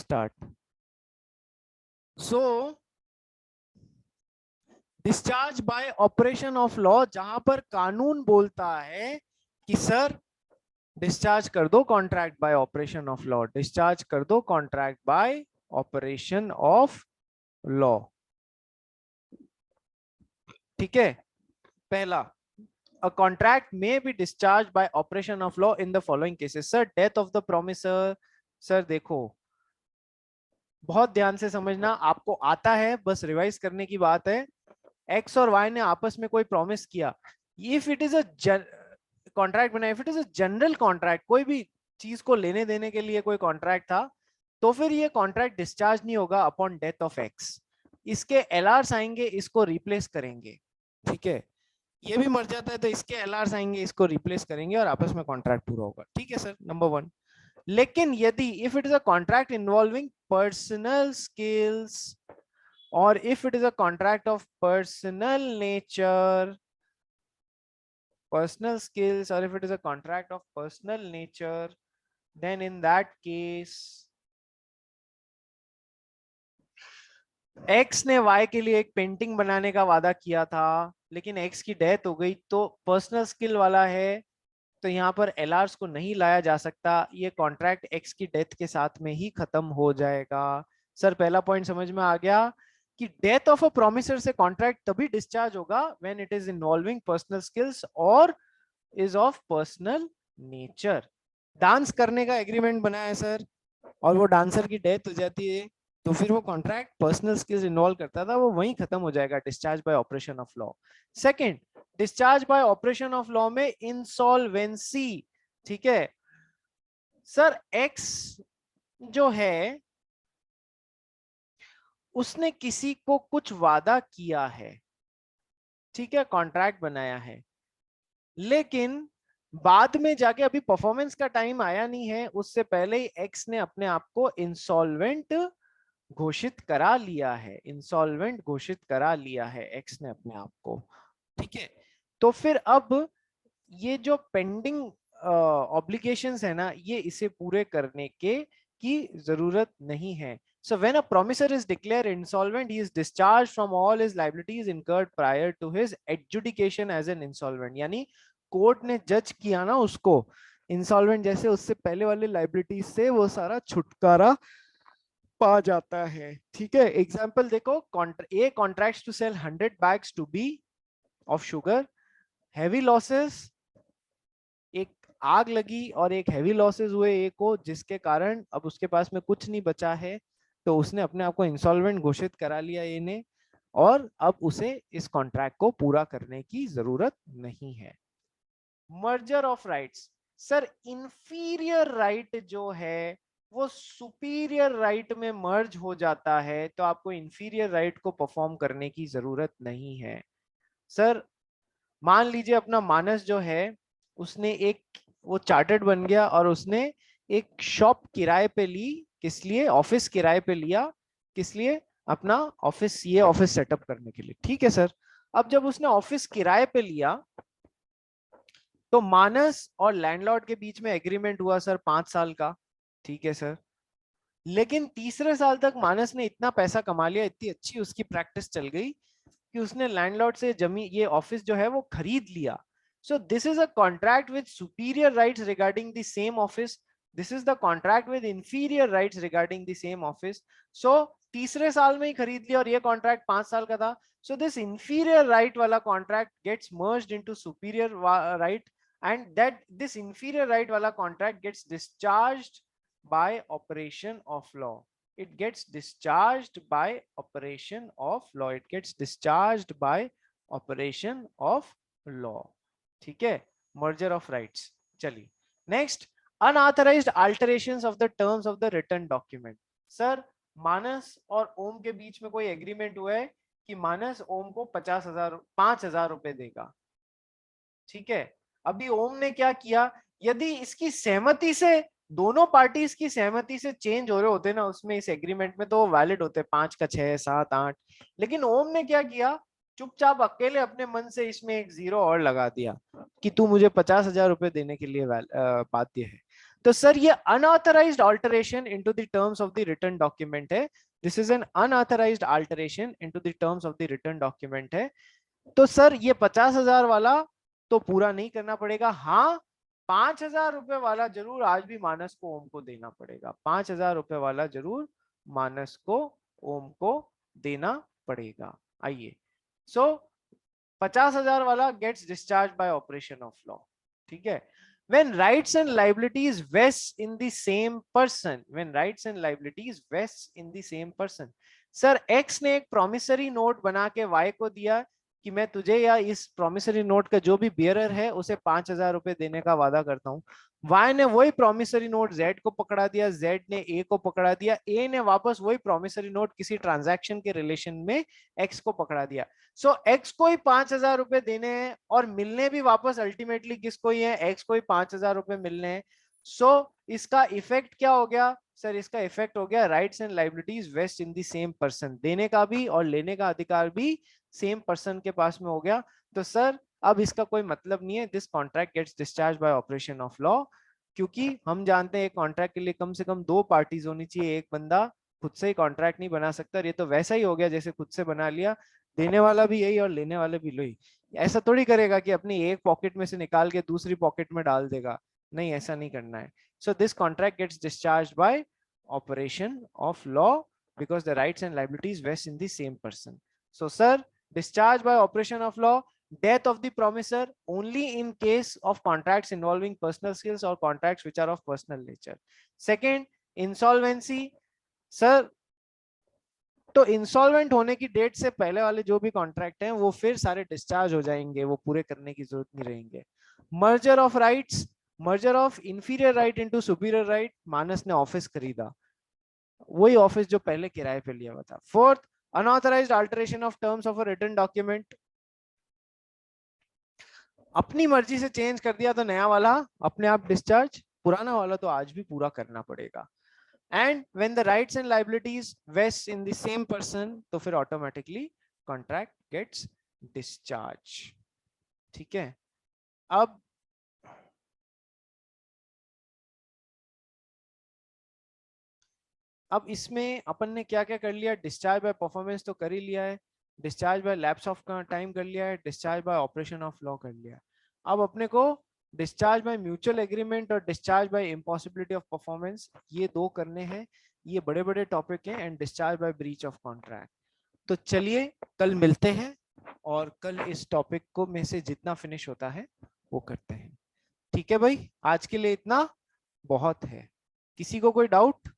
Start. So discharge by operation of law, जहां पर कानून बोलता है कि सर डिस्चार्ज कर दो contract by operation of law, discharge कर दो contract by operation of law. ठीक है, पहला, a contract may be discharged by operation of law in the following cases. sir death of the promisor, sir देखो बहुत ध्यान से समझना, आपको आता है, बस रिवाइज करने की बात है। एक्स और वाई ने आपस में कोई प्रॉमिस किया, if it is a contract बना, if it is a general contract, कोई भी चीज को लेने देने के लिए कोई कॉन्ट्रैक्ट था, तो फिर ये कॉन्ट्रैक्ट डिस्चार्ज नहीं होगा अपॉन डेथ ऑफ एक्स। इसके एलआर्स आएंगे, इसको रिप्लेस करेंगे। ठीक है, ये भी मर जाता है तो इसके एलआर्स आएंगे, इसको रिप्लेस करेंगे और आपस में कॉन्ट्रैक्ट पूरा होगा। ठीक है सर, नंबर वन। लेकिन यदि if it is a contract involving personal skills, और if it is a contract of personal nature, personal skills, or if it is a contract of personal nature, then in that case X ने Y के लिए एक painting बनाने का वादा किया था, लेकिन X की डेथ हो गई, तो पर्सनल स्किल वाला है, तो यहाँ पर एलआर्स को नहीं लाया जा सकता, ये कॉन्ट्रैक्ट X की डेथ के साथ में ही खत्म हो जाएगा। सर पहला पॉइंट समझ में आ गया कि डेथ ऑफ अ प्रोमिसर से कॉन्ट्रैक्ट तभी डिस्चार्ज होगा when it is involving personal skills और is of personal nature. Dance करने का एग्रीमेंट बनाया है सर, और वो डांसर की डेथ हो जाती है, तो फिर वो कॉन्ट्रैक्ट पर्सनल स्किल्स इन्वॉल्व करता था, वो वहीं खत्म हो जाएगा, discharge by operation of law. Second, discharge by operation of law में इंसॉल्वेंसी। ठीक है सर, एक्स जो है उसने किसी को कुछ वादा किया है, ठीक है, कॉन्ट्रैक्ट बनाया है, लेकिन बाद में जाके अभी परफॉर्मेंस का टाइम आया नहीं है, उससे पहले ही एक्स ने अपने आप को इंसॉल्वेंट घोषित करा लिया है, इंसॉल्वेंट घोषित करा लिया है एक्स ने अपने आप को। ठीक है, तो फिर अब ये जो पेंडिंग ऑब्लिगेशंस है ना, ये इसे पूरे करने की जरूरत नहीं है। So when a promisor is declared insolvent, he is discharged from all his liabilities incurred prior to his adjudication as an insolvent। यानी कोर्ट ने जज किया ना उसको इंसॉल्वेंट, जैसे उससे पहले वाले लाइबिलिटीज से वो सारा छुटकारा पा जाता है। ठीक है, एग्जांपल देखो, a contracts to sell 100 bags to be of sugar, heavy losses, एक आग लगी और एक हैवी लॉसेस हुए ए को, जिसके कारण अब उसके पास में कुछ नहीं बचा है, तो उसने अपने आप को इंसॉल्वेंट घोषित करा लिया ए ने, और अब उसे इस कॉन्ट्रैक्ट को पूरा करने की जरूरत नहीं है। Merger of rights, sir inferior right जो है वो सुपीरियर राइट में मर्ज हो जाता है, तो आपको इंफीरियर राइट को परफॉर्म करने की जरूरत नहीं है। सर मान लीजिए अपना मानस जो है, उसने एक, वो चार्टर्ड बन गया और उसने एक शॉप किराए पे ली, किस लिए, ऑफिस किराए पे लिया, किस लिए, अपना ऑफिस, ये ऑफिस सेटअप करने के लिए। ठीक है सर, अब जब उसने ऑफिस किराए पे लिया, तो मानस और लैंडलॉर्ड के बीच में एग्रीमेंट हुआ सर 5 साल का। ठीक है सर, लेकिन तीसरे साल तक मानस ने इतना पैसा कमा लिया, इतनी अच्छी उसकी प्रैक्टिस चल गई कि उसने लैंडलॉर्ड से जमीन, ये ऑफिस जो है वो खरीद लिया। So this is a contract with superior rights regarding the same office, this is the contract with inferior rights regarding the same office. So तीसरे साल में ही खरीद लिया और ये कॉन्ट्रैक्ट 5 साल का था, सो दिस इंफीरियर राइट वाला contract gets merged into superior right, and that this inferior right वाला contract gets discharged by operation of law. It gets discharged by operation of law. It gets discharged by operation of law. ठीक है, merger of rights। चलिए next, unauthorized alterations of the terms of the written document। Sir Manas और ओम के बीच में कोई agreement हुआ है कि मानस ओम को 5,000 रुपए देगा। ठीक है, अभी ओम ने क्या किया, यदि इसकी सहमति से, दोनों पार्टीज की सहमति से चेंज हो रहे होते ना उसमें, इस एग्रीमेंट में, तो वो वैलिड होते 5 का 6 7 8। लेकिन ओम ने क्या किया, चुपचाप अकेले अपने मन से इसमें एक जीरो और लगा दिया कि तू मुझे 50,000 रुपए देने के लिए बाध्य है। तो सर ये unauthorized alteration into the terms of the written document है। This is an unauthorized alteration into the terms of the written document है। तो सर ये 50,000 वाला तो पूरा नहीं करना पड़ेगा। हाँ, 5,000 रुपए वाला जरूर आज भी मानस को ओम को देना पड़ेगा। 5,000 रुपए वाला जरूर मानस को ओम को देना पड़ेगा। आइए, सो 50,000 वाला gets discharge by operation of law. ठीक है। when rights and liabilities vest in the same person, when rights and liabilities vest in the same person, sir x ने एक promissory note बना के y को दिया कि मैं तुझे या इस promissory note का जो भी bearer है उसे 5,000 रुपए देने का वादा करता हूँ। y ने वही promissory note z को पकड़ा दिया, z ने a को पकड़ा दिया, a ने वापस वही promissory note किसी transaction के relation में x को पकड़ा दिया। सो x को ही 5,000 रुपए देने हैं और मिलने भी वापस अल्टीमेटली किसको ही है, x को ही 5,000 रुपए मिलने हैं। सो इसका इफेक्ट क्या हो गया सर? इसका इफेक्ट हो गया rights and liabilities vest in the same person, देने का भी और लेने का अधिकार भी सेम पर्सन के पास में हो गया। तो सर अब इसका कोई मतलब नहीं है, this contract gets discharge by operation of law, क्योंकि हम जानते हैं कॉन्ट्रैक्ट के लिए कम से कम 2 पार्टीज होनी चाहिए, एक बंदा खुद से ही कॉन्ट्रैक्ट नहीं बना सकता। ये तो वैसा ही हो गया जैसे खुद से बना लिया, देने वाला भी यही और लेने वाला भी यही। ऐसा थोड़ी करेगा कि अपनी एक पॉकेट में से निकाल के दूसरी पॉकेट में डाल देगा, नहीं ऐसा नहीं करना है। So this contract gets discharged by operation of law because the rights and liabilities vest in the same person. So sir, discharge by operation of law, death of the promisor only in case of contracts involving personal skills or contracts which are of personal nature. Second, insolvency. sir तो insolvent होने की date से पहले वाले जो भी contract हैं वो फिर सारे डिस्चार्ज हो जाएंगे, वो पूरे करने की जरूरत नहीं रहेंगे। Merger of rights, merger of inferior right into superior right, Manas ने ऑफिस खरीदा, वही ऑफिस जो पहले किराए पे लिया हुआ था। Fourth, unauthorised alteration of terms of a written document, अपनी मर्जी से चेंज कर दिया तो नया वाला अपने आप डिस्चार्ज, पुराना वाला तो आज भी पूरा करना पड़ेगा। And when the rights and liabilities vest in the same person, तो फिर automatically contract gets discharged। ठीक है। अब इसमें अपन ने क्या क्या कर लिया? डिस्चार्ज बाय परफॉर्मेंस तो कर ही लिया है, discharge by lapse of time कर लिया है, discharge by operation of law कर लिया। अब अपने को डिस्चार्ज बाय म्यूचुअल एग्रीमेंट और discharge by impossibility of performance, ये 2 करने हैं। ये बड़े बड़े टॉपिक हैं। And discharge by breach of contract. तो चलिए कल मिलते हैं और कल इस टॉपिक को में से जितना फिनिश होता है वो करते हैं। ठीक है भाई, आज के लिए इतना बहुत है। किसी को कोई डाउट?